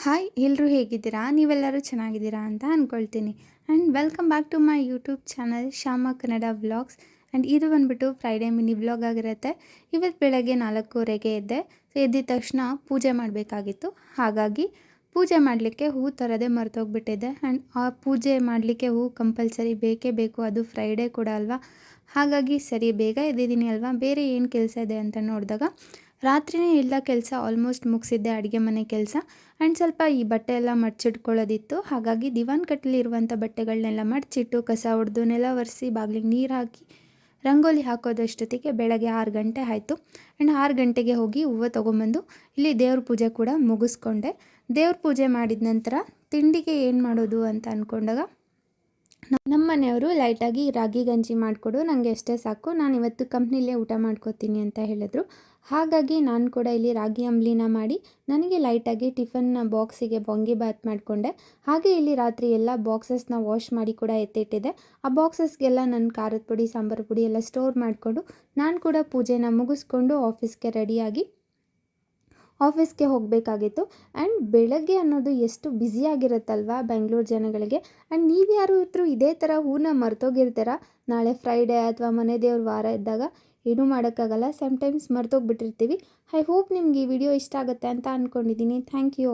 Hi ಎಲ್ಲರೂ ಹೇಗಿದ್ದೀರಾ? ನೀವೆಲ್ಲರೂ ಚೆನ್ನಾಗಿದ್ದೀರಾ ಅಂತ ಅಂದ್ಕೊಳ್ತೀನಿ. And welcome back to my YouTube channel Shyama Kannada vlogs. And ಇದು ಬಂದುಬಿಟ್ಟು ಫ್ರೈಡೇ ಮಿನಿ ವ್ಲಾಗ್ ಆಗಿರುತ್ತೆ. ಇವತ್ತು ಬೆಳಗ್ಗೆ 4:15ಗೆ ಎದ್ದೆ. ಎದ್ದಿದ ತಕ್ಷಣ ಪೂಜೆ ಮಾಡಬೇಕಾಗಿತ್ತು. ಹಾಗಾಗಿ ಪೂಜೆ ಮಾಡಲಿಕ್ಕೆ ಹೂ ತರೋದೇ ಮರ್ತೋಗ್ಬಿಟ್ಟಿದ್ದೆ. ಆ್ಯಂಡ್ ಆ ಪೂಜೆ ಮಾಡಲಿಕ್ಕೆ ಹೂ ಕಂಪಲ್ಸರಿ ಬೇಕೇ ಬೇಕು, ಅದು ಫ್ರೈಡೇ ಕೂಡ ಅಲ್ವಾ. ಹಾಗಾಗಿ ಸರಿ ಬೇಗ ಎದ್ದಿದ್ದೀನಿ ಅಲ್ವಾ, ಬೇರೆ ಏನು ಕೆಲಸ ಇದೆ ಅಂತ ನೋಡಿದಾಗ ರಾತ್ರಿಯೇ ಎಲ್ಲ ಕೆಲಸ ಆಲ್ಮೋಸ್ಟ್ ಮುಗಿಸಿದ್ದೆ, ಅಡುಗೆ ಮನೆ ಕೆಲಸ. ಆ್ಯಂಡ್ ಸ್ವಲ್ಪ ಈ ಬಟ್ಟೆ ಎಲ್ಲ ಮಡಚಿಟ್ಕೊಳ್ಳೋದಿತ್ತು. ಹಾಗಾಗಿ ದಿವಾನ್ ಕಟ್ಟಲಿರುವಂಥ ಬಟ್ಟೆಗಳನ್ನೆಲ್ಲ ಮಡಚಿಟ್ಟು ಕಸ ಹೊಡೆದು ನೆಲ ಒರೆಸಿ ಬಾಗಿಲಿಗೆ ನೀರು ಹಾಕಿ ರಂಗೋಲಿ ಹಾಕೋದಷ್ಟೊತ್ತಿಗೆ ಬೆಳಗ್ಗೆ 6 ಗಂಟೆ ಆಯಿತು. ಆ್ಯಂಡ್ 6 ಗಂಟೆಗೆ ಹೋಗಿ ಹೂವು ತೊಗೊಂಬಂದು ಇಲ್ಲಿ ದೇವ್ರ ಪೂಜೆ ಕೂಡ ಮುಗಿಸ್ಕೊಂಡೆ. ದೇವ್ರ ಪೂಜೆ ಮಾಡಿದ ನಂತರ ತಿಂಡಿಗೆ ಏನು ಮಾಡೋದು ಅಂತ ಅಂದ್ಕೊಂಡಾಗ ನಮ್ಮ ಮನೆಯವರು ಲೈಟಾಗಿ ರಾಗಿ ಗಂಜಿ ಮಾಡಿಕೊಡು, ನನಗೆ ಎಷ್ಟೇ ಸಾಕು, ನಾನು ಇವತ್ತು ಕಂಪ್ನಿಲೇ ಊಟ ಮಾಡ್ಕೋತೀನಿ ಅಂತ ಹೇಳಿದ್ರು. ಹಾಗಾಗಿ ನಾನು ಕೂಡ ಇಲ್ಲಿ ರಾಗಿ ಅಂಬಲಿನ ಮಾಡಿ ನನಗೆ ಲೈಟಾಗಿ ಟಿಫನ್ ಬಾಕ್ಸಿಗೆ ವಾಂಗಿಬಾತ್ ಮಾಡಿಕೊಂಡೆ. ಹಾಗೆ ಇಲ್ಲಿ ರಾತ್ರಿ ಎಲ್ಲ ಬಾಕ್ಸಸ್ನ ವಾಶ್ ಮಾಡಿ ಕೂಡ ಎತ್ತಿಟ್ಟಿದ್ದೆ. ಆ ಬಾಕ್ಸಸ್ಗೆಲ್ಲ ನನ್ನ ಖಾರದ ಪುಡಿ ಸಾಂಬಾರು ಪುಡಿ ಎಲ್ಲ ಸ್ಟೋರ್ ಮಾಡಿಕೊಂಡು ನಾನು ಕೂಡ ಪೂಜೆನ ಮುಗಿಸ್ಕೊಂಡು ಆಫೀಸ್ಗೆ ರೆಡಿಯಾಗಿ ಆಫೀಸ್ಗೆ ಹೋಗಬೇಕಾಗಿತ್ತು. ಆ್ಯಂಡ್ ಬೆಳಗ್ಗೆ ಅನ್ನೋದು ಎಷ್ಟು ಬ್ಯುಸಿಯಾಗಿರುತ್ತಲ್ವ ಬೆಂಗಳೂರು ಜನಗಳಿಗೆ. ಆ್ಯಂಡ್ ನೀವು ಯಾರು ಇದೇ ಥರ ಹೂನ ಮರ್ತೋಗಿರ್ತೀರ. ನಾಳೆ ಫ್ರೈಡೇ ಅಥವಾ ಮನೆ ದೇವ್ರ ವಾರ ಇದ್ದಾಗ ಏನೂ ಮಾಡೋಕ್ಕಾಗಲ್ಲ, ಸಮ್ಟೈಮ್ಸ್ ಮರ್ತೋಗ್ಬಿಟ್ಟಿರ್ತೀವಿ. ಐ ಹೋಪ್ ನಿಮ್ಗೆ ಈ ವಿಡಿಯೋ ಇಷ್ಟ ಆಗುತ್ತೆ ಅಂತ ಅಂದ್ಕೊಂಡಿದ್ದೀನಿ. Thank you.